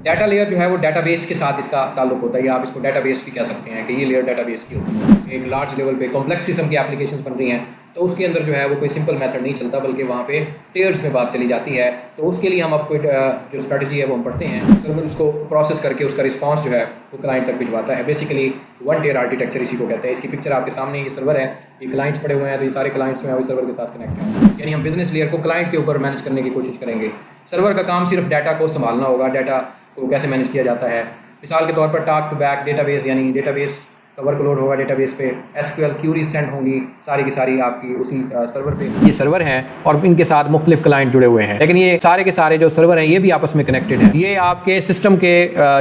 Data layer जो है वो डाटाबेस के साथ इसका ताल्लुक होता है, या आप इसको डाटाबेस भी कह सकते हैं कि ये लेयर डाटाबेस की होती है। एक लार्ज लेवल पे कॉम्प्लेक्स किस्म की एप्लीकेशंस बन रही हैं, तो उसके अंदर जो है वो कोई सिंपल मेथड नहीं चलता, बल्कि वहाँ पे टेयर्स में बात चली जाती है। तो उसके लिए हम आपको जो स्ट्रेटजी है वो हम पढ़ते हैं। सर्वर उसको प्रोसेस करके उसका रिस्पांस जो है वो क्लाइंट तक भिजवाता है। बेसिकली वन टेयर आर्किटेक्चर इसी को कहते हैं। इसकी पिक्चर आपके सामने, ये सर्वर है, ये क्लाइंट्स पड़े हुए हैं, तो ये सारे क्लाइंट्स जो है वो सर्वर के साथ कनेक्ट हैं। यानी हम बिजनेस लेयर को क्लाइंट के ऊपर मैनेज करने की कोशिश करेंगे। सर्वर का काम सिर्फ डाटा को संभालना होगा, डाटा को कैसे मैनेज किया जाता है। मिसाल के तौर पर टॉक टू बैक डेटाबेस, यानी डेटाबेस का वर्कलोड होगा, डेटाबेस पे एसक्यूएल क्यूरीज सेंड होंगी, सारी की सारी आपकी उसी सर्वर पे। ये सर्वर है और इनके साथ मुख्तलिफ क्लाइंट जुड़े हुए हैं, लेकिन ये सारे के सारे जो सर्वर हैं ये भी आपस में कनेक्टेड हैं। ये आपके सिस्टम के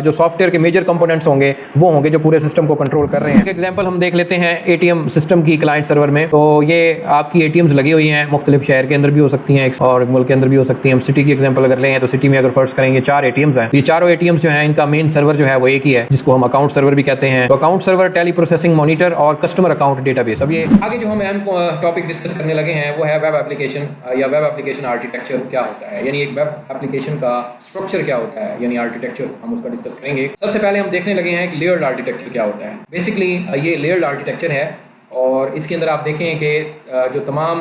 जो सॉफ्टवेयर के मेजर कंपोनेंट्स होंगे वो होंगे जो पूरे सिस्टम को कंट्रोल कर रहे हैं। एग्जाम्पल हम देख लेते हैं एटीएम सिस्टम की क्लाइंट सर्वर में। तो ये आपकी एटीएम्स लगी हुई हैं, मुख्तलिफ शहर के अंदर भी हो सकती हैं और मुल्क के अंदर भी हो सकती हैं। हम सिटी की एग्जाम्पल अगर लें तो सिटी में अगर फर्स्ट करेंगे 4 एटीएम्स हैं। ये चारों एटीएम्स जो हैं इनका मेन सर्वर जो है वो एक ही है, जिसको हम अकाउंट सर्वर भी कहते हैं। तो account server, teleprocessing monitor और कस्टमर अकाउंट डेटाबेस। अब ये आगे जो हम अहम टॉपिक डिस्कस करने लगे हैं वो है वेब एप्लीकेशन या वेब एप्लीकेशन आर्किटेक्चर क्या होता है, यानी एक वेब एप्लीकेशन का स्ट्रक्चर क्या होता है, यानी आर्किटेक्चर हम उसका डिस्कस करेंगे। सबसे पहले हम देखने लगे हैं कि लेयर्ड आर्किटेक्चर क्या होता है। बेसिकली ये लेयर्ड आर्किटेक्चर है और इसके अंदर आप देखें कि जो तमाम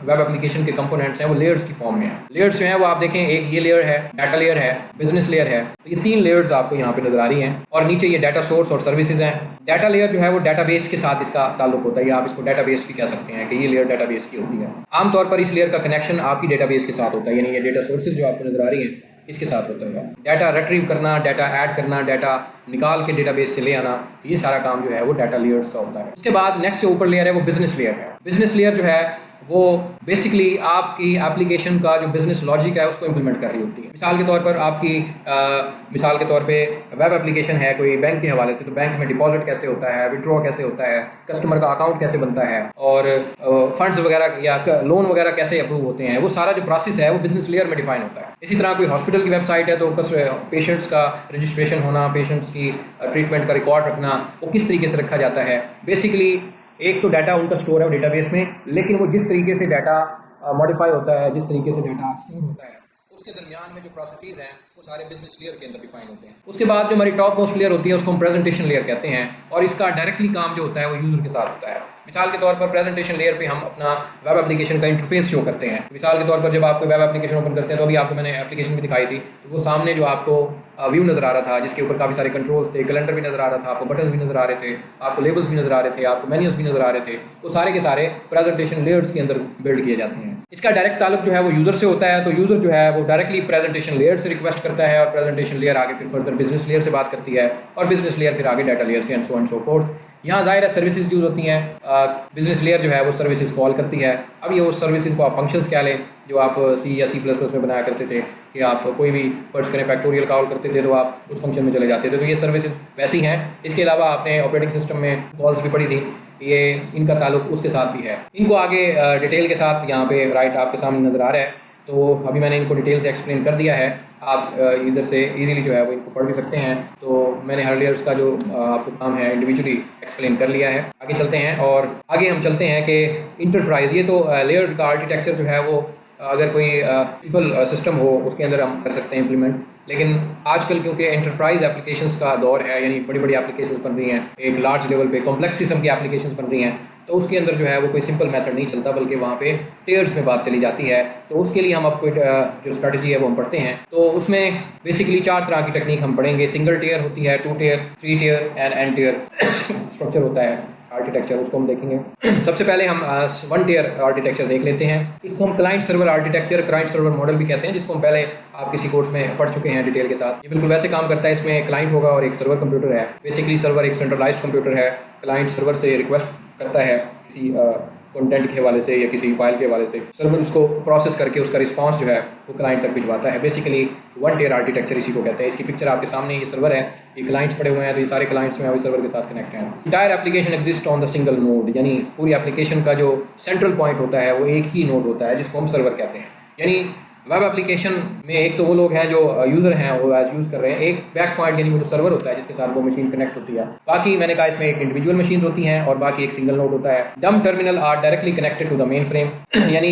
वेब एप्लीकेशन के कंपोनेंट्स हैं वो लेयर्स की फॉर्म में हैं। लेयर्स जो हैं वो आप देखें, एक ये लेयर है, डाटा लेयर है, बिजनेस लेयर है। तो ये 3 लेयर्स आपको यहाँ पे नजर आ रही हैं और नीचे ये डाटा सोर्स और सर्विसेज हैं। डाटा लेयर जो है वो डाटाबेस के साथ इसका ताल्लुक होता है, या आप इसको डाटाबेस भी कह सकते हैं कि ये लेयर डाटाबेस की होती है। आमतौर पर इस लेयर का कनेक्शन आपकी डाटाबेस के साथ होता है, यानी ये डाटा सोर्सेज जो आपको नजर आ रही हैं इसके साथ होता है। डाटा रिट्रीव करना, डाटा ऐड करना, डाटा निकाल के डेटाबेस से ले आना, तो ये सारा काम जो है वो डाटा लेयर्स का होता है। उसके बाद नेक्स्ट जो ऊपर लेयर है वो बिजनेस लेयर है। बिजनेस लेयर जो है वो बेसिकली आपकी एप्लीकेशन का जो बिजनेस लॉजिक है उसको इंप्लीमेंट कर रही होती है। मिसाल के तौर पर आपकी मिसाल के तौर पे वेब एप्लीकेशन है कोई बैंक के हवाले से, तो बैंक में डिपॉजिट कैसे होता है, विड्रॉ कैसे होता है, कस्टमर का अकाउंट कैसे बनता है और फंड्स वगैरह या लोन वगैरह कैसे अप्रूव होते हैं, वो सारा जो प्रोसेस है वो बिजनेस लेयर में डिफाइन होता है। इसी तरह कोई हॉस्पिटल की वेबसाइट है तो पेशेंट्स का रजिस्ट्रेशन होना, पेशेंट्स की ट्रीटमेंट का रिकॉर्ड रखना, वो किस तरीके से रखा जाता है। बेसिकली एक तो डाटा उनका स्टोर है डेटाबेस में, लेकिन वो जिस तरीके से डाटा मॉडिफाई होता है, जिस तरीके से डाटा स्टोर होता है, उसके दरमियान में जो प्रोसेसेस हैं वो सारे बिजनेस लेयर के अंदर डिफाइन होते हैं। उसके बाद जो हमारी टॉप मोस्ट लेयर होती है उसको हम प्रेजेंटेशन लेयर कहते हैं और इसका डायरेक्टली काम जो होता है वो यूज़र के साथ होता है। मिसाल के तौर पर प्रेजेंटेशन लेयर पे हम अपना वेब एप्लीकेशन का इंटरफेस शो करते हैं। मिसाल के तौर पर जब आप कोई वेब एप्लीकेशन ओपन करते हैं तो अभी आपको मैंने एप्लीकेशन भी दिखाई थी, तो वो सामने जो आपको व्यू नज़र आ रहा था जिसके ऊपर काफ़ी सारे कंट्रोल्स थे, कैलेंडर भी नज़र आ रहा था, आपको बटन्स भी नज़र आ रहे थे, आपको लेबल्स भी नज़र आ रहे थे, आपको मेन्यूज भी नज़र आ रहे थे। वो सारे के सारे प्रेजेंटेशन लेयर्स के अंदर बिल्ड किए जाते हैं। इसका डायरेक्ट ताल्लुक जो है वो यूज़र से होता है, तो यूज़र जो है वो डायरेक्टली प्रेजेंटेशन लेयर से रिक्वेस्ट करता है और प्रेजेंटेशन लेयर आगे फिर फर्दर बिजनेस लेयर से बात करती है और बिजनेस लेयर फिर आगे डाटा लेयर से and so on so fourth. यहाँ ज़ाहिर है सर्विसेज यूज़ होती हैं, बिजनेस लेयर जो है वो सर्विसेज कॉल करती है। अब ये उस सर्विसेज को आप फंक्शंस क्या लें जो आप C या C++ में बनाया करते थे कि आप कोई भी फर्स्ट करें फैक्टोरियल कॉल करते थे तो आप उस फंक्शन में चले जाते थे, तो ये सर्विसेज वैसी हैं। इसके अलावा आपने ऑपरेटिंग सिस्टम में कॉल्स भी पढ़ी थी, ये इनका ताल्लुक उसके साथ भी है। इनको आगे डिटेल के साथ यहाँ पे राइट आपके सामने नज़र आ रहा है, तो अभी मैंने इनको डिटेल से एक्सप्लेन कर दिया है। आप इधर से इजीली जो है वो इनको पढ़ भी सकते हैं। तो मैंने हर लेयर्स का जो आपको काम है इंडिविजुअली एक्सप्लेन कर लिया है। आगे चलते हैं और आगे हम चलते हैं कि इंटरप्राइज, ये तो लेयर का आर्किटेक्चर जो है वो अगर कोई सिंपल सिस्टम हो उसके अंदर हम कर सकते हैं इम्प्लीमेंट, लेकिन आजकल क्योंकि एंटरप्राइज एप्लीकेशंस का दौर है, यानी बड़ी बड़ी एप्लीकेशंस बन रही हैं, एक लार्ज लेवल पे कॉम्प्लेक्स किस्म की एप्लीकेशंस बन रही हैं, तो उसके अंदर जो है वो कोई सिंपल मेथड नहीं चलता, बल्कि वहाँ पे टेयर्स में बात चली जाती है। तो उसके लिए हम आपको जो स्ट्रेटजी है वो हम पढ़ते हैं। तो उसमें बेसिकली 4 तरह की टेक्निक हम पढ़ेंगे। सिंगल टेयर होती है, 2 टेयर, 3 टेयर एंड एन टेयर स्ट्रक्चर होता है आर्किटेक्चर, उसको हम देखेंगे। सबसे पहले हम 1 टेयर आर्किटेक्चर देख लेते हैं। इसको हम client server architecture, client server model भी कहते हैं, जिसको हम पहले आप किसी कोर्स में पढ़ चुके हैं डिटेल के साथ। ये बिल्कुल वैसे काम करता है, इसमें क्लाइंट होगा और एक सर्वर कंप्यूटर है। बेसिकली सर्वर एक सेंट्रलाइज्ड कंप्यूटर है, क्लाइंट सर्वर से रिक्वेस्ट करता है किसी कंटेंट के हवाले से या किसी फाइल के हवाले से, सर्वर उसको प्रोसेस करके उसका रिस्पांस जो है वो क्लाइंट तक भिजवाता है। बेसिकली 1 टेयर आर्किटेक्चर इसी को कहते हैं। इसकी पिक्चर आपके सामने, ये सर्वर है, ये क्लाइंट्स पड़े हुए हैं, तो ये सारे क्लाइंट्स में सर्वर के साथ कनेक्ट हैं। Entire application exist on the single node, यानी पूरी एप्लीकेशन का जो सेंट्रल पॉइंट होता है वो एक ही नोड होता है जिसको हम सर्वर कहते हैं। यानी वेब एप्लीकेशन में एक तो वो लोग हैं जो यूज़र हैं वो आज यूज़ कर रहे हैं, एक बैक पॉइंट यानी वो जो सर्वर होता है जिसके साथ वो मशीन कनेक्ट होती है। बाकी मैंने कहा इसमें एक इंडिविजुअल मशीन होती हैं और बाकी एक सिंगल नोड होता है। Dumb terminal are directly connected to the mainframe यानी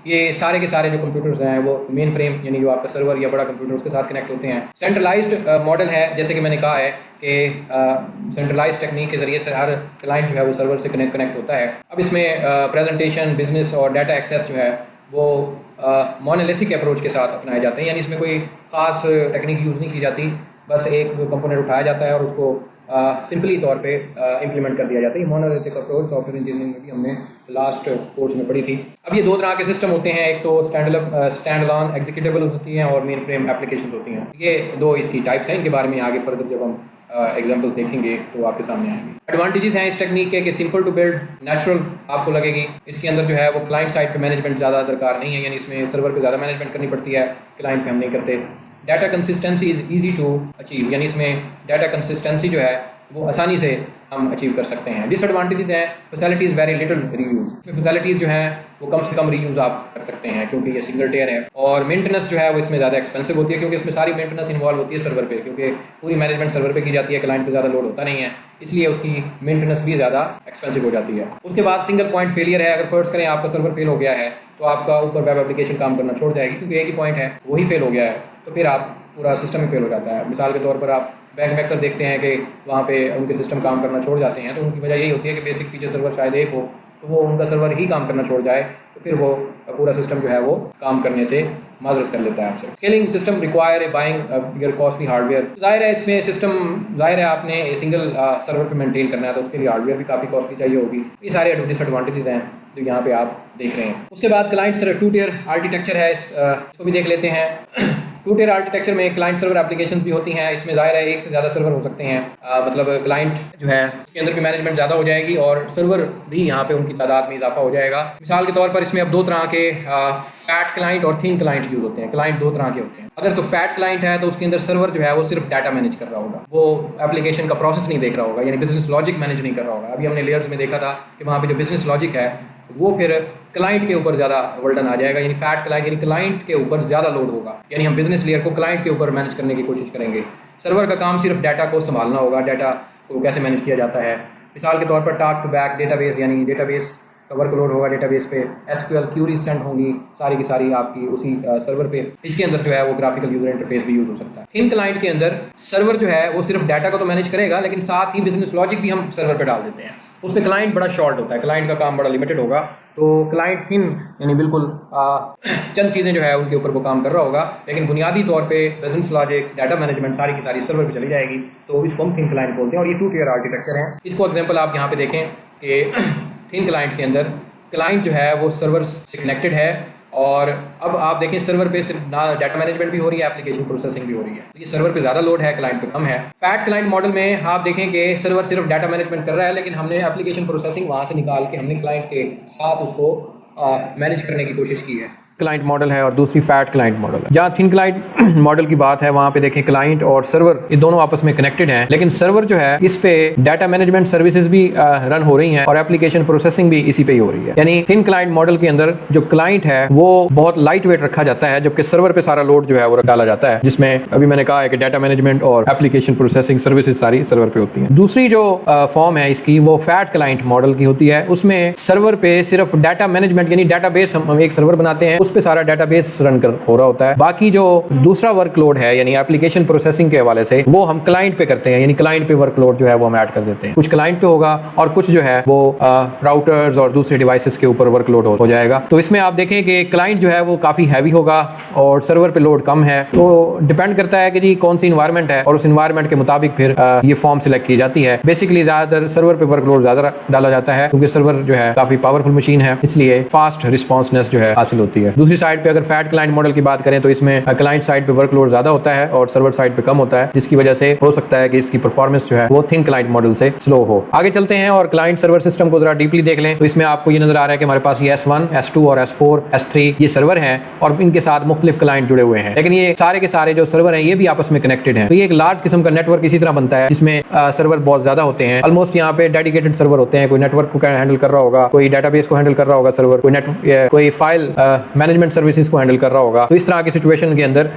ये सारे के सारे जो कंप्यूटर्स हैं वो मेन फ्रेम यानी जो आपका सर्वर या बड़ा कंप्यूटर उसके साथ कनेक्ट होते हैं। सेंट्रलाइज्ड मॉडल है, जैसे कि मैंने कहा है कि सेंट्रलाइज्ड टेक्निक के ज़रिए से हर क्लाइंट जो है वो सर्वर से कनेक्ट होता है। अब इसमें प्रेजेंटेशन, बिजनेस और डाटा एक्सेस जो है वो मोनोलिथिक अप्रोच के साथ अपनाए जाते हैं, यानी इसमें कोई ख़ास टेक्निक यूज़ नहीं की जाती, बस एक कंपोनेंट उठाया जाता है और उसको सिंपली तौर पे इम्प्लीमेंट कर दिया जाता है। मोनोलिथिक अप्रोच सॉफ्टवेयर इंजीनियरिंग में भी हमने लास्ट कोर्स में पढ़ी थी। अब ये दो तरह के सिस्टम होते हैं, एक तो स्टैंड अलोन एग्जीक्यूटेबल होती हैं और मेन फ्रेम एप्लीकेशन होती हैं। ये दो इसकी टाइप्स हैं, इनके बारे में आगे फर्दर जब हम एग्जाम्पल्स देखेंगे तो आपके सामने आएंगे। एडवांटेजेस हैं इस टेक्निक के कि सिंपल टू बिल्ड, नेचुरल आपको लगेगी। इसके अंदर जो है वो क्लाइंट साइड पे मैनेजमेंट ज़्यादा दरकार नहीं है, यानी इसमें सर्वर पे ज़्यादा मैनेजमेंट करनी पड़ती है, क्लाइंट पे हम नहीं करते। Data consistency is easy to achieve, यानी इसमें डाटा कंसिस्टेंसी जो है वो आसानी से हम अचीव कर सकते हैं। डिसएडवांटेजेस हैं फैसिलिटीज़ वेरी लिटिल रीयूज़, इसमें फैसिलिटीज़ जो हैं वो कम से कम रीयूज़ आप कर सकते हैं क्योंकि ये सिंगल टेयर है। और मेंटेनेंस जो है वो इसमें ज़्यादा एक्सपेंसिव होती है क्योंकि इसमें सारी मेंटेनेंस इन्वॉल्व होती है सर्वर पे, क्योंकि पूरी मैनेजमेंट सर्वर पे की जाती है, क्लाइंट पे ज़्यादा लोड होता नहीं है, इसलिए उसकी मेंटेनेंस भी ज़्यादा एक्सपेंसिव हो जाती है। उसके बाद सिंगल पॉइंट फेलियर है, अगर फर्स्ट करें आपका सर्वर फेल हो गया है तो आपका ऊपर वेब एप्लीकेशन काम करना छोड़ जाएगी, क्योंकि एक ही पॉइंट है वही फेल हो गया है तो फिर आप पूरा सिस्टम ही फेल हो जाता है। मिसाल के तौर पर आप बैंक में अक्सर देखते हैं कि वहाँ पे उनके सिस्टम काम करना छोड़ जाते हैं, तो उनकी वजह यही होती है कि बेसिक फीचर सर्वर शायद एक हो तो वो उनका सर्वर ही काम करना छोड़ जाए तो फिर वो पूरा सिस्टम जो है वो काम करने से माजरत कर लेता है आपसे। Scaling system require buying your costly hardware, जाहिर है इसमें सिस्टम जाहिर है आपने सिंगल सर्वर पे मेंटेन करना है तो उसके लिए हार्डवेयर भी काफ़ी कॉस्टली चाहिए होगी। ये सारे डिसएडवांटेजेस हैं जो यहाँ पे आप देख रहे हैं। उसके बाद क्लाइंट टू टियर आर्किटेक्चर है, इसको भी देख लेते हैं। टू टियर आर्किटेक्चर में क्लाइंट सर्वर एप्लीकेशंस भी होती हैं, इसमें जाहिर है एक से ज़्यादा सर्वर हो सकते हैं, मतलब क्लाइंट जो है उसके अंदर भी मैनेजमेंट ज़्यादा हो जाएगी और सर्वर भी यहाँ पे उनकी तादाद में इजाफा हो जाएगा। मिसाल के तौर पर इसमें अब दो तरह के फैट क्लाइंट और थिन क्लाइंट यूज़ होते हैं। क्लाइंट दो तरह के होते हैं, अगर तो फैट क्लाइंट है तो उसके अंदर सर्वर जो है वो सिर्फ डाटा मैनेज कर रहा होगा, वो एप्लीकेशन का प्रोसेस नहीं देख रहा होगा, यानी बिजनेस लॉजिक मैनेज नहीं कर रहा होगा। अभी हमने लेयर्स में देखा था कि वहाँ पे जो बिजनेस लॉजिक है वो फिर क्लाइंट के ऊपर ज़्यादा वर्डन आ जाएगा, यानी फैट क्लाइंट यानी क्लाइंट के ऊपर ज़्यादा लोड होगा, यानी हम बिजनेस लेयर को क्लाइंट के ऊपर मैनेज करने की कोशिश करेंगे। सर्वर का काम सिर्फ डाटा को संभालना होगा, डाटा को कैसे मैनेज किया जाता है। मिसाल के तौर पर टास्क टू बैक डेटाबेस, यानी डेटाबेस का वर्कलोड होगा डेटाबेस पे, एसक्यूएल क्यूरीज सेंड होंगी सारी की सारी आपकी उसी सर्वर पे। इसके अंदर जो है वो ग्राफिकल यूजर इंटरफेस भी यूज़ हो सकता है। थिन क्लाइंट के अंदर सर्वर जो है वो सिर्फ डाटा को तो मैनेज करेगा लेकिन साथ ही बिजनेस लॉजिक भी हम सर्वर पर डाल देते हैं, उस पर क्लाइंट बड़ा शॉर्ट होता है, क्लाइंट का काम बड़ा लिमिटेड होगा, तो क्लाइंट थिन यानी बिल्कुल चंद चीज़ें जो है उनके ऊपर वो काम कर रहा होगा, लेकिन बुनियादी तौर पे बिजनेस लॉजिक, डाटा मैनेजमेंट सारी की सारी सर्वर पे चली जाएगी, तो इसको हम थिन क्लाइंट बोलते हैं। और ये टू टियर आर्किटेक्चर है। इसको एग्जांपल आप यहाँ पे देखें कि थिन क्लाइंट के अंदर क्लाइंट जो है वो सर्वर से कनेक्टेड है और अब आप देखें सर्वर पे सिर्फ ना डाटा मैनेजमेंट भी हो रही है, एप्लीकेशन प्रोसेसिंग भी हो रही है, तो ये सर्वर पे ज़्यादा लोड है, क्लाइंट पे कम है। फैट क्लाइंट मॉडल में आप देखें कि सर्वर सिर्फ डाटा मैनेजमेंट कर रहा है लेकिन हमने एप्लीकेशन प्रोसेसिंग वहाँ से निकाल के हमने क्लाइंट के साथ उसको मैनेज करने की कोशिश की है। क्लाइंट मॉडल है और दूसरी फैट क्लाइंट मॉडल है। जहाँ थिन क्लाइंट मॉडल की बात है वहाँ पे देखें क्लाइंट और सर्वर ये दोनों आपस में कनेक्टेड हैं, लेकिन सर्वर जो है इस पे डाटा मैनेजमेंट सर्विसेज भी रन हो रही हैं और एप्लीकेशन प्रोसेसिंग भी इसी पे ही हो रही है। यानी थिन क्लाइंट मॉडल के अंदर जो क्लाइंट है वो बहुत लाइट वेट रखा जाता है, जबकि सर्वर पे सारा लोड जो है वो डाला जाता है, जिसमें अभी मैंने कहा है कि डाटा मैनेजमेंट और एप्लीकेशन प्रोसेसिंग सर्विसेज सारी सर्वर पे होती हैं। दूसरी जो फॉर्म है इसकी वो फैट क्लाइंट मॉडल की होती है, उसमें सर्वर पे सिर्फ डाटा मैनेजमेंट यानी डाटाबेस, हम एक सर्वर बनाते हैं उस पे सारा डाटाबेस रन कर हो रहा होता है, बाकी जो दूसरा वर्कलोड है यानी एप्लीकेशन प्रोसेसिंग के हवाले से वो हम क्लाइंट पे करते हैं, यानी क्लाइंट पे वर्कलोड जो है वो हम ऐड कर देते हैं। कुछ क्लाइंट पे होगा और कुछ जो है वो राउटर्स और दूसरे डिवाइसेस के ऊपर वर्कलोड हो जाएगा। तो इसमें आप देखें कि क्लाइंट जो है वो काफी हैवी होगा और सर्वर पे लोड कम है, तो डिपेंड करता है कि जी कौन सी इन्वायरमेंट है और उस इन्वायरमेंट के मुताबिक फिर ये फॉर्म सिलेक्ट की जाती है। बेसिकली ज्यादातर सर्वर पे वर्कलोड ज्यादा डाला जाता है क्योंकि सर्वर जो है काफी पावरफुल मशीन है, इसलिए फास्ट रिस्पॉन्सनेस जो है हासिल होती है। दूसरी साइड पे अगर फैट क्लाइंट मॉडल की बात करें तो इसमें क्लाइंट साइड पे वर्कलोड ज्यादा होता है और सर्वर साइड पे कम होता है, जिसकी वजह से हो सकता है कि इसकी परफॉर्मेंस जो है वो थिन क्लाइंट मॉडल से स्लो हो। आगे चलते हैं और क्लाइंट सर्वर सिस्टम को जरा डीपली देख लें तो इसमें आपको ये नजर आ रहा है कि हमारे पास ये S1, S2 और S4, S3 ये सर्वर हैं और इनके साथ मुख्तलिफ क्लाइंट जुड़े हुए हैं, लेकिन ये सारे के सारे जो सर्वर हैं ये भी आपस में कनेक्टेड हैं। तो ये एक लार्ज किस्म का नेटवर्क इसी तरह बनता है जिसमें सर्वर बहुत ज्यादा होते हैं। ऑलमोस्ट यहाँ पे डेडिकेटेड सर्वर होते हैं, कोई नेटवर्क को हैंडल कर रहा होगा, कोई डेटाबेस को हैंडल कर रहा होगा सर्वर, कोई फाइल मैनेजमेंट सर्विसेज को हैंडल कर रहा होगा। तो इस तरह की सिचुएशन के अंदर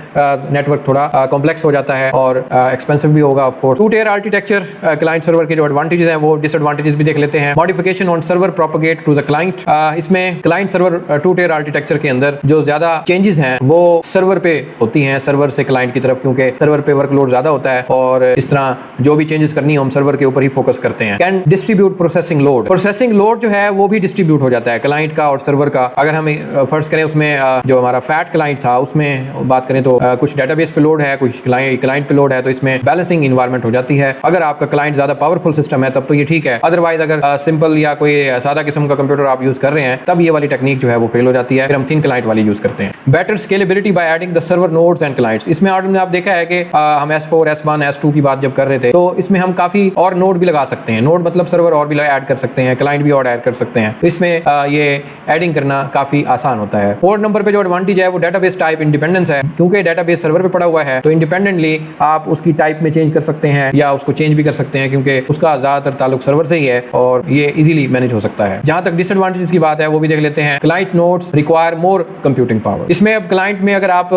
नेटवर्क थोड़ा कॉम्प्लेक्स हो जाता है और एक्सपेंसिव भी होगा of course. Two tier architecture client server के जो एडवांटेजेस हैं वो डिसएडवांटेजेस भी देख लेते हैं। Modification on server propagate to the client, इसमें client server two tier architecture के अंदर जो ज्यादा चेंजेस हैं वो सर्वर पे होती हैं, सर्वर से क्लाइंट की तरफ, क्योंकि सर्वर पे वर्कलोड ज्यादा होता है और इस तरह जो भी चेंजेस करनी हो हम सर्वर के ऊपर ही फोकस करते हैं। Can distribute processing load, processing load जो है वो भी डिस्ट्रीब्यूट हो जाता है क्लाइंट का और सर्वर का। अगर हम फर्स्ट करें उसमें जो हमारा फैट क्लाइंट था उसमें बात करें तो कुछ डेटाबेस पे लोड है, कुछ क्लाइंट पे लोड है, तो इसमें बैलेंसिंग इन्वायरमेंट हो जाती है। अगर आपका क्लाइंट ज्यादा पावरफुल सिस्टम है तब तो ये ठीक है, अदरवाइज अगर सिंपल या कोई सादा किस्म का कंप्यूटर आप यूज कर रहे हैं तब ये वाली टेक्निक जो है वो फेल हो जाती है, फिर हम थिन क्लाइंट वाली यूज करते हैं। Better scalability by adding the server nodes and clients, इसमें आपने आप देखा है कि हम S4 S1 S2 की बात जब कर रहे थे तो इसमें हम काफी और नोड भी लगा सकते हैं, नोड मतलब सर्वर और भी ऐड कर सकते हैं, क्लाइंट भी और ऐड कर सकते हैं, तो इसमें ये एडिंग करना काफी आसान होता है। फोर्थ नंबर पे जो एडवांटेज है वो डेटाबेस टाइप इंडिपेंडेंस है, क्योंकि डेटाबेस सर्वर पे पड़ा हुआ है तो इंडिपेंडेंटली आप उसकी टाइप में चेंज कर सकते हैं या उसको चेंज भी कर सकते हैं, क्योंकि उसका ज्यादातर ताल्लुक सर्वर से ही है और ये इजीली मैनेज हो सकता है। जहां तक डिसएडवांटेजेस की बात है वो भी देख लेते हैं। Client nodes require more computing power, इसमें अब क्लाइंट में अगर आप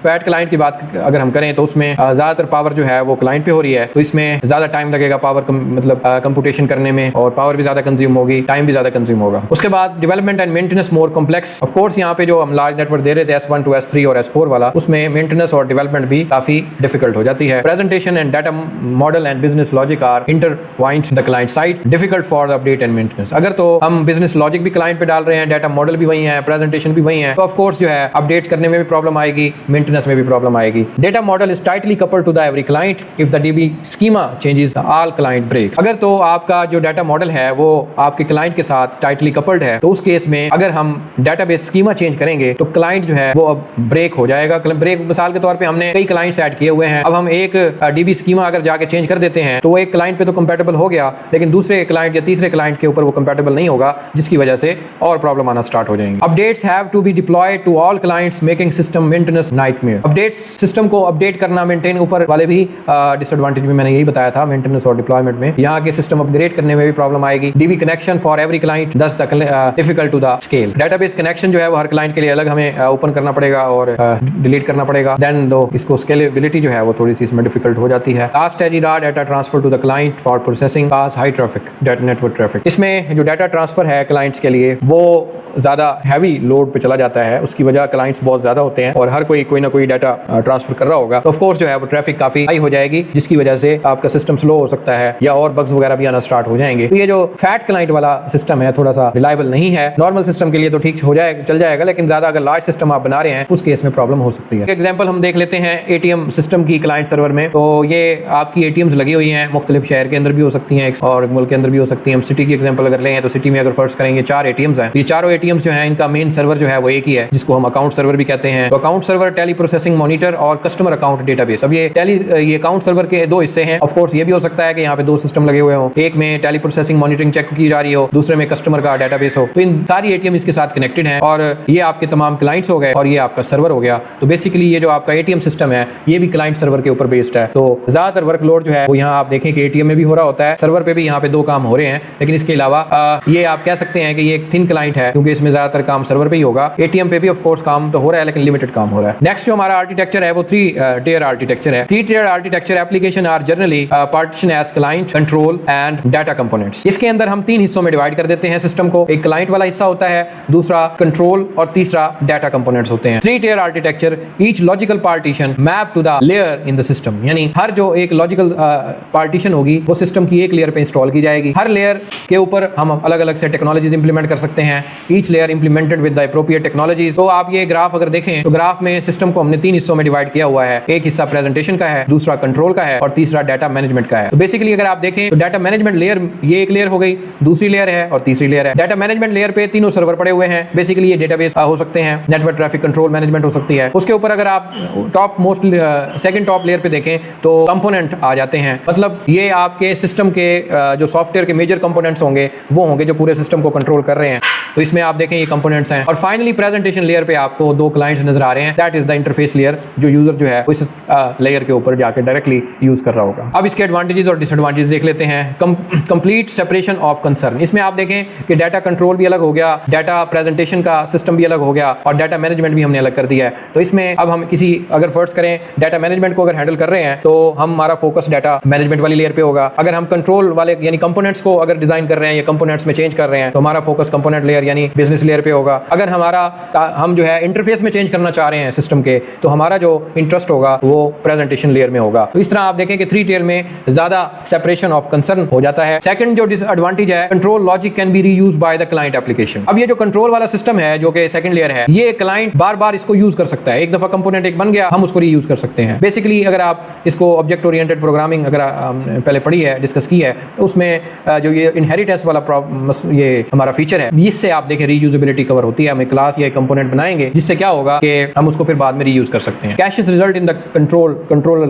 फैट क्लाइंट की बात अगर हम करें तो उसमें ज्यादातर पावर जो है वो क्लाइंट पे हो रही है, तो इसमें ज्यादा टाइम लगेगा पावर मतलब कंप्यूटेशन करने में और पावर भी ज्यादा कंज्यूम होगी, टाइम भी ज्यादा कंज्यूम होगा। उसके बाद development and maintenance more complex, of course यहाँ पे जो हम लार्ज नेटवर्क दे रहे थे S1 to S3 और S4 वाला, उसमें मेंटेनेंस और डेवलपमेंट भी काफी डिफिकल्ट हो जाती है। Presentation and data model and business logic are intertwined the client side, difficult for the update and maintenance. अगर तो हम बिजनेस लॉजिक भी क्लाइंट पे डाल रहे हैं, डाटा मॉडल भी वही है, प्रेजेंटेशन भी वही है, तो ऑफ कोर्स जो है अपडेट करने में भी प्रॉब्लम आएगी, मेंटेनेंस में भी प्रॉब्लम आएगी। Data model is tightly coupled to the every client, if the DB schema changes all client break. अगर तो आपका जो डाटा मॉडल है वो आपके क्लाइंट के साथ टाइटली कपल्ड है तो उस केस में अगर हम डेटाबेस स्कीमा चेंज करेंगे तो क्लाइंट जो है वो अब ब्रेक हो जाएगा। ब्रेक मिसाल के तौर पे हमने कई क्लाइंट्स ऐड किए हुए हैं, अब हम एक DB स्कीमा अगर जाके चेंज कर देते हैं तो वो एक क्लाइंट पे तो कंपैटिबल हो गया, लेकिन दूसरे क्लाइंट या तीसरे क्लाइंट के ऊपर वो कंपैटिबल नहीं होगा, जिसकी वजह से और प्रॉब्लम आना स्टार्ट हो जाएंगे। Updates have to be deployed to all clients making system maintenance nightmare, updates system को अपडेट करना, मेंटेन ऊपर वाले भी डिसएडवांटेज में मैंने यही बताया था मेंटेनेंस और डिप्लॉयमेंट में, यहाँ के सिस्टम अपग्रेड करने में भी प्रॉब्लम आएगी। DB connection for every client this difficult to the scale, database connection जो है वो हर क्लाइंट के लिए अलग हमें ओपन करना पड़ेगा और डिलीट करना पड़ेगा, देन दो इसको स्केलेबिलिटी जो है वो थोड़ी सी इसमें डिफिकल्ट हो जाती है। लास्ट है जी data transfer to the client for processing cause high traffic network traffic, इसमें जो डाटा ट्रांसफर है क्लाइंट्स के लिए वो ज़्यादा हैवी लोड पे चला जाता है, उसकी वजह क्लाइंट्स बहुत ज़्यादा होते हैं और हर कोई ना कोई डाटा ट्रांसफर कर रहा होगा, तो ऑफ कोर्स जो है वो ट्रैफिक काफ़ी हाई हो जाएगी, जिसकी वजह से आपका सिस्टम स्लो हो सकता है या और बग्स वगैरह भी आना स्टार्ट हो जाएंगे। तो ये जो फैट क्लाइंट वाला सिस्टम है थोड़ा सा रिलायबल नहीं है, नॉर्मल सिस्टम के लिए तो ठीक हो जाएगा, चल जाएगा, लेकिन ज़्यादा अगर लार्ज सिस्टम आप बना रहे हैं उस केस में प्रॉब्लम हो सकती है। एग्जाम्पल हम देख लेते हैं ATM सिस्टम की क्लाइंट सर्वर में, तो ये आपकी ATMs लगी हुई हैं, मुख्तलिफ शहर के अंदर भी हो सकती हैं और मुल्क के अंदर भी हो सकती हैं। हम सिटी की एग्जाम्पल अगर लें तो सिटी में अगर फर्स्ट करेंगे 4 ATMs हैं, ये चारों ATMs जो है इनका मेन सर्वर जो है वो एक ही है, जिसको हम अकाउंट सर्वर भी कहते हैं। तो account server teleprocessing monitor और कस्टमर अकाउंट डेटाबेस। अब ये अकाउंट सर्वर के दो हिस्से हैं, ऑफ कोर्स ये भी हो सकता है कि यहाँ पे दो सिस्टम लगे हुए हों, एक में टेली प्रोसेसिंग मॉनिटरिंग चेक की जा रही हो, दूसरे में कस्टमर का डेटाबेस हो, तो इन सारी ATM इसके साथ कनेक्टेड हैं और ये आपके तमाम क्लाइंट्स हो गए और ये आपका सर्वर हो गया। तो बेसिकली ये जो आपका ATM सिस्टम है ये भी क्लाइंट सर्वर के ऊपर बेस्ड है। तो ज्यादातर वर्कलोड जो है वो यहाँ आप देखें कि ATM में भी हो रहा होता है, सर्वर पे भी यहाँ पे दो काम हो रहे हैं, लेकिन इसके अलावा ये आप कह सकते हैं कि ये एक थिन क्लाइंट है, क्योंकि इसमें ज्यादातर काम सर्वर पे ही होगा। ATM पे भी ऑफ कोर्स काम तो हो रहा है लेकिन लिमिटेड काम हो रहा है। नेक्स्ट जो हमारा आर्किटेक्चर है वो 3 टियर आर्किटेक्चर है। 3 tier architecture application are generally partition as client, control and data components. इसके अंदर हम 3 हिस्सों में डिवाइड कर देते हैं सिस्टम को, एक क्लाइंट वाला हिस्सा होता है, दूसरा कंट्रोल और तीसरा डाटा कंपोनेंट्स होते हैं। 3 tier architecture each logical partition map to the layer in the system, यानी हर जो एक लॉजिकल पार्टीशन होगी वो सिस्टम की एक लेयर पे इंस्टॉल की जाएगी। हर लेयर के ऊपर हम अलग अलग से टेक्नोलॉजीज इंप्लीमेंट कर सकते हैं, each layer implemented with the appropriate technologies. तो आप ये ग्राफ अगर देखें तो ग्राफ में सिस्टम को हमने 3 हिस्सों में डिवाइड किया हुआ है, एक हिस्सा प्रेजेंटेशन का है, दूसरा कंट्रोल का है और तीसरा डाटा मैनेजमेंट का है। तो बेसिकली अगर आप देखें तो डाटा मैनेजमेंट लेयर ये एक लेयर हो गई, दूसरी लेयर है और तीसरी लेयर है। डाटा मैनेजमेंट लेयर पे तीनों सर्वर पड़े हुए हैं, बेसिकली ये डेटाबेस हो सकते हैं, नेटवर्क ट्रैफिक कंट्रोल मैनेजमेंट हो सकती है। उसके ऊपर अगर आप top most second top layer पे देखें तो कंपोनेंट आ जाते हैं, मतलब ये आपके सिस्टम के जो सॉफ्टवेयर के मेजर कंपोनेंट्स होंगे वो होंगे जो पूरे सिस्टम को कंट्रोल कर रहे हैं। तो इसमें आप देखें ये कंपोनेंट्स हैं। और फाइनली प्रेजेंटेशन लेयर पे आपको 2 क्लाइंट्स नजर आ रहे हैं, that is the interface layer, जो यूजर जो है इस लेयर के ऊपर जाकर डायरेक्टली यूज कर रहा होगा। अब इसके एडवांटेजेस और डिसएडवांटेजेस देख लेते हैं। कंप्लीट सेपरेशन ऑफ कंसर्न, इसमें आप देखें कि डाटा कंट्रोल भी अलग हो गया, डाटा प्रेजेंटेशन का सिस्टम भी भी अलग हो गया और डाटा मैनेजमेंट भी हमने अलग कर दिया है। तो इसमें अब हम किसी अगर फर्स्ट करें डाटा मैनेजमेंट को अगर हैंडल कर रहे हैं तो हमारा फोकस डाटा मैनेजमेंट वाली लेयर पे होगा। अगर हम कंट्रोल वाले यानी कंपोनेंट्स को अगर डिजाइन कर रहे हैं या कंपोनेंट्स में चेंज कर रहे हैं तो हमारा फोकस कंपोनेंट लेयर यानी बिजनेस लेयर पे होगा। अगर हम जो है इंटरफेस में चेंज करना चाह रहे हैं सिस्टम के तो हमारा जो इंटरेस्ट होगा वो प्रेजेंटेशन लेयर में होगा। तो इस तरह आप देखें कि 3 टियर में ज्यादा सेपरेशन ऑफ कंसर्न हो जाता है। सेकंड जो डिसएडवांटेज है, control logic can be reused by the client application. अब ये जो कंट्रोल वाला सिस्टम है जो कि सेकंड लेयर है, ये क्लाइंट बार बार इसको यूज कर सकता है। एक दफा कंपोनेंट एक बन गया हम उसको रीयूज कर सकते हैं। बेसिकली अगर आप इसको ऑब्जेक्ट ओरिएंटेड प्रोग्रामिंग अगर पहले पढ़ी है, डिस्कस की है, तो उसमें जो ये इनहेरिटेंस वाला ये हमारा फीचर है, इससे आप देखें रीयूजेबिलिटी कवर होती है। हमें क्लास या कंपोनेंट बनाएंगे जिससे क्या होगा कि हम उसको फिर बाद में रीयूज कर सकते हैं। Cash result in the controller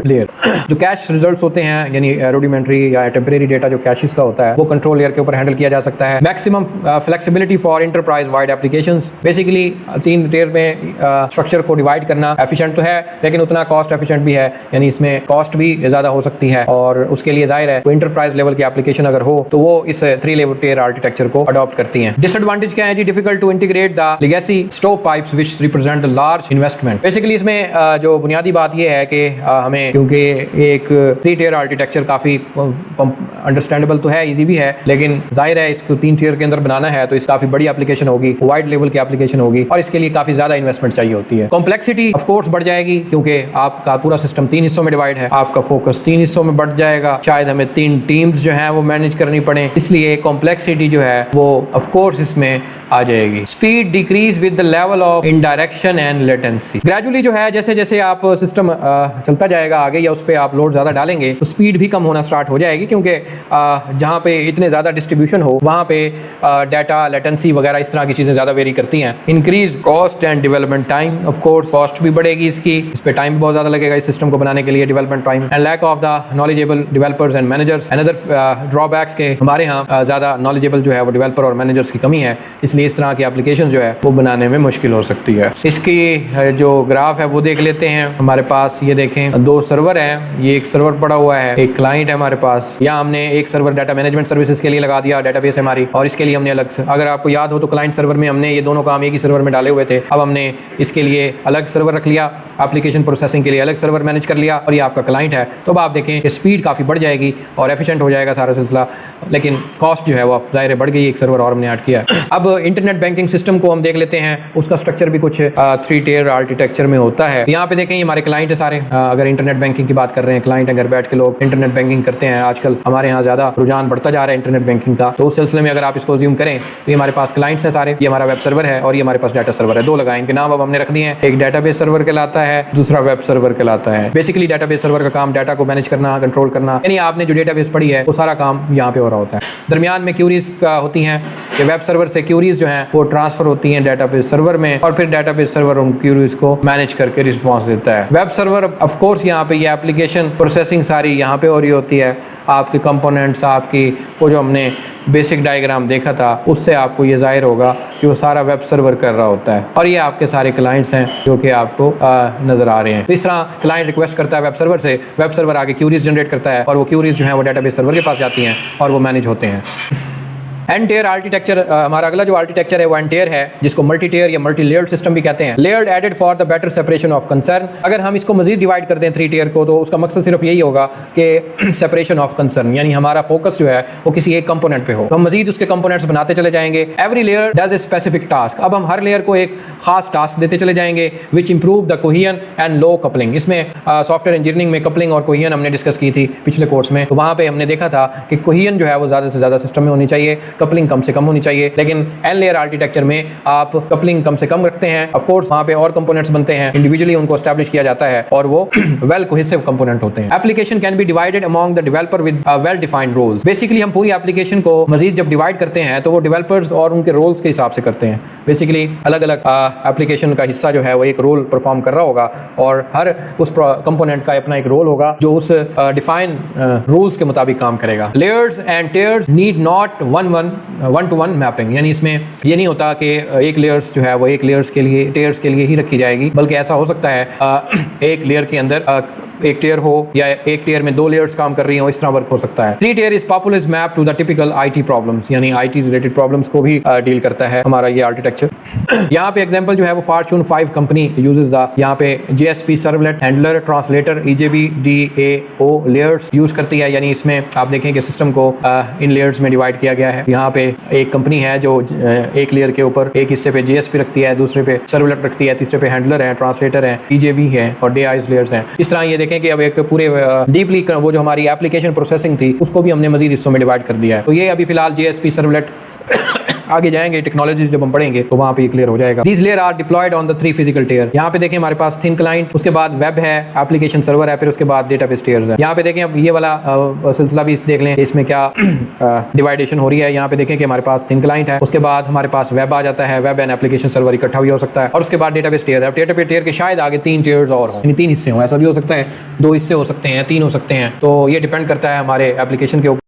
layer. जो कैश रिजल्ट्स होते हैं यानी रूडिमेंट्री या टेम्परेरी डेटा जो कैशेस का होता है वो कंट्रोल लेयर के ऊपर हैंडल किया जा सकता है। Maximum flexibility for enterprise wide applications. Basically 3 tier में स्ट्रक्चर को डिवाइड करना एफिशिएंट तो है लेकिन उतना कॉस्ट एफिशिएंट भी है, यानी इसमें कॉस्ट भी ज़्यादा हो सकती है और उसके लिए जाहिर है कोई इंटरप्राइज लेवल की एप्लीकेशन अगर हो तो वो इस 3 लेवल टियर आर्किटेक्चर को अडॉप्ट करती हैं। डिसएडवांटेज क्या है जी? Difficult to integrate the legacy stove pipes which represent the large investment. Basically इसमें जो बुनियादी बात ये है कि हमें, क्योंकि एक 3 टियर आर्किटेक्चर काफ़ी अंडरस्टैंडेबल तो है, ईजी भी है, लेकिन जाहिर है इसको 3 टियर के अंदर बनाना है तो इस काफ़ी बड़ी एप्लीकेशन होगी, वाइड लेवल की एप्लीकेशन होगी और इसके लिए काफ़ी ज़्यादा इन्वेस्टमेंट चाहिए होती है। कॉम्प्लेक्सिटी ऑफ कोर्स बढ़ जाएगी क्योंकि आपका पूरा सिस्टम 3 हिस्सों में डिवाइड है, आपका फोकस 3 हिस्सों में बढ़ जाएगा, शायद हमें 3 टीम्स जो हैं वो मैनेज करनी पड़े, इसलिए कॉम्प्लेक्सिटी जो है वो ऑफ कोर्स इसमें आ जाएगी। Speed decrease with the level of indirection and latency. Gradually जो है जैसे जैसे आप सिस्टम चलता जाएगा आगे या उस पर आप लोड ज़्यादा डालेंगे तो स्पीड भी कम होना स्टार्ट हो जाएगी, क्योंकि जहाँ पे इतने ज़्यादा डिस्ट्रीब्यूशन हो वहाँ पे डाटा लेटेंसी वगैरह इस तरह की चीज़ें ज़्यादा वेरी करती हैं। Increase cost and development time. Of course cost भी बढ़ेगी इसकी, इस पर टाइम भी बहुत ज़्यादा लगेगा इस सिस्टम को बनाने के लिए, development time. And lack of the knowledgeable developers and managers. Another drawbacks के हमारे यहाँ ज़्यादा नॉलेजेबल जो है वो डेवलपर और मैनेजर्स की कमी है, इसलिए इस तरह की एप्लीकेशन जो है वो बनाने में मुश्किल हो सकती है। इसकी जो ग्राफ है वो देख लेते हैं। हमारे पास ये देखें 2 सर्वर हैं, ये एक सर्वर पड़ा हुआ है, एक क्लाइंट है हमारे पास। यहाँ हमने एक सर्वर डाटा मैनेजमेंट सर्विसेज के लिए लगा दिया, डेटाबेस है हमारी, और इसके लिए हमने अलग से, अगर आपको याद हो तो क्लाइंट सर्वर में हमने ये दोनों काम एक ही सर्वर में डाले हुए थे, अब हमने इसके लिए अलग सर्वर रख लिया, एप्लीकेशन प्रोसेसिंग के लिए अलग सर्वर मैनेज कर लिया और ये आपका क्लाइंट है। तो अब आप देखें कि स्पीड काफ़ी बढ़ जाएगी और एफिशिएंट हो जाएगा सारा सिलसिला, लेकिन कॉस्ट जो है वो दायरे बढ़ गई, एक सर्वर और हमने ऐड किया। अब इंटरनेट बैंकिंग सिस्टम को हम देख लेते हैं, उसका स्ट्रक्चर भी कुछ 3 टियर आर्किटेक्चर में होता है। यहाँ पे देखें हमारे क्लाइंट है सारे, अगर इंटरनेट बैंकिंग की बात कर रहे हैं, क्लाइंट है, घर बैठ के लोग इंटरनेट बैंकिंग करते हैं। आजकल हमारे यहाँ ज़्यादा रुझान बढ़ता जा रहा है इंटरनेट बैंकिंग का, तो उस सिलसिले में अगर आप इसको ज्यूम करें तो ये हमारे पास क्लाइंट्स हैं सारे, ये हमारा वेब सर्वर है और ये हमारे पास डाटा सर्वर है। 2 लगाए, इनके नाम अब हमने रख दिए हैं, एक डाटाबेस सर्वर कहलाता है, दूसरा वेब सर्वर कहलाता है। बेसिकली डाटाबेस सर्वर का काम डाटा को मैनेज करना, कंट्रोल करना, यानी आपने जो डेटाबेस पढ़ी है वो सारा काम यहाँ पे हो रहा होता है। दरमियान में क्यूरीज का होती हैं कि वेब सर्वर से क्यूरीज जो हैं वो ट्रांसफर होती हैं डाटाबेस सर्वर में और फिर डाटाबेस सर्वर उन क्यूरीज को मैनेज करके रिस्पॉन्स देता है। वेब सर्वर ऑफ कोर्स यहाँ पे ये एप्लीकेशन प्रोसेसिंग सारी यहाँ पे हो रही होती है, आपके कंपोनेंट्स, आपकी वो जो हमने बेसिक डायग्राम देखा था उससे आपको ये जाहिर होगा कि वो सारा वेब सर्वर कर रहा होता है और ये आपके सारे क्लाइंट्स हैं जो कि आपको नज़र आ रहे हैं। तो इस तरह क्लाइंट रिक्वेस्ट करता है वेब सर्वर से, वेब सर्वर आगे क्यूरीज जनरेट करता है और वो क्यूरीज जो है वो डाटाबेस सर्वर के पास जाती हैं और वो मैनेज होते हैं। एन टियर आर्किटेक्चर, हमारा अगला जो आर्किटेक्चर है वो एन टियर है, जिसको मल्टी टियर या मल्टी लेयर्ड सिस्टम भी कहते हैं। Layered added for the better separation of concern. अगर हम इसको मजीद डिवाइड कर दें 3 टियर को तो उसका मकसद सिर्फ यही होगा कि सेपरेशन ऑफ कंसर्न, यानी हमारा फोकस जो है वो किसी एक कंपोनेंट पे हो, तो हम मजीद उसके कंपोनेंट्स बनाते चले जाएंगे। Every layer does a specific task. अब हम हर लेयर को एक खास टास्क देते चले जाएंगे which improve the cohesion and low coupling. इसमें सॉफ्टवेयर इंजीनियरिंग में कपलिंग और कोहियन हमने डिस्कस की थी पिछले कोर्स में, तो वहाँ पे हमने देखा था कि कोहियन जो है वो ज़्यादा से ज़्यादा सिस्टम में होनी चाहिए, कपलिंग कम से कम होनी चाहिए, लेकिन एन लेयर आर्किटेक्चर में आप कपलिंग कम से कम रखते हैं। ऑफ कोर्स वहाँ पे और कंपोनेंट्स बनते हैं, इंडिविजुअली उनको एस्टैब्लिश किया जाता है और वो वेल कोहेसिव कंपोनेंट होते हैं। Application can be divided among the developer with well defined roles. Basically हम पूरी एप्लीकेशन को मजीद जब डिवाइड करते हैं तो वो डेवलपर्स और उनके रोल्स के हिसाब से करते हैं। बेसिकली अलग अलग एप्लीकेशन का हिस्सा जो है वो एक रोल परफॉर्म कर रहा होगा और हर उस कंपोनेंट का अपना एक रोल होगा जो उस डिफाइन रूल्स के मुताबिक काम करेगा। Layers and tiers need not one to one mapping, यानी इसमें ये नहीं होता कि एक लेयर्स जो है वो एक लेयर्स के लिए टियर्स के लिए ही रखी जाएगी, बल्कि ऐसा हो सकता है एक लेयर के अंदर एक टेयर हो या एक टेयर में 2 लेयर्स काम कर रही हो, इस तरह वर्क हो सकता है। 3 tier is popular map to the typical IT problems, यानी आईटी रिलेटेड प्रॉब्लम्स को भी डील करता है हमारा ये आर्किटेक्चर। यहाँ पे एग्जांपल जो है वो फॉर्च्यून 5 कंपनी यूजेस द, यहाँ पे JSP servlet handler translator EJB DAO layers use करती है, यानी इसमें आप देखें कि सिस्टम को इन लेयर्स में डिवाइड किया गया है। यहाँ पे एक कंपनी है जो एक लेयर के ऊपर एक हिस्से पे JSP रखती है, दूसरे पे सर्वलेट रखती है, तीसरे पे हैंडलर है, ट्रांसलेटर है, EJB है और DAIs लेयर्स हैं। इस तरह ये देखें कि अब एक पूरे डीपली वो जो हमारी एप्लीकेशन प्रोसेसिंग थी उसको भी हमने मजीद हिस्सों में डिवाइड कर दिया है। तो ये अभी फिलहाल JSP सर्वलेट आगे जाएंगे टेक्नोलॉजीज जब हम पढ़ेंगे तो वहाँ पे क्लियर हो जाएगा। These layer are deployed on the 3 physical tier। यहाँ पे देखें हमारे पास थिन क्लाइंट, उसके बाद वेब है, एप्लीकेशन सर्वर है, फिर उसके बाद डेटाबेस टियर्स है। यहाँ पे देखें अब ये वाला सिलसिला भी देख लें इसमें क्या डिवाइडेशन हो रही है। यहाँ पे देखें कि हमारे पास थिन क्लाइंट है, उसके बाद हमारे पास वेब आ जाता है, वेब एंड एप्लीकेशन सर्वर इकट्ठा भी हो सकता है, और उसके बाद डेटाबेस टियर है। डेटाबेस टियर के शायद आगे 3 टियर्स और हों, 3 हिस्से हों, ऐसा भी हो सकता है, 2 हिस्से हो सकते हैं, 3 हो सकते हैं। तो ये डिपेंड करता है हमारे एप्लीकेशन के ऊपर।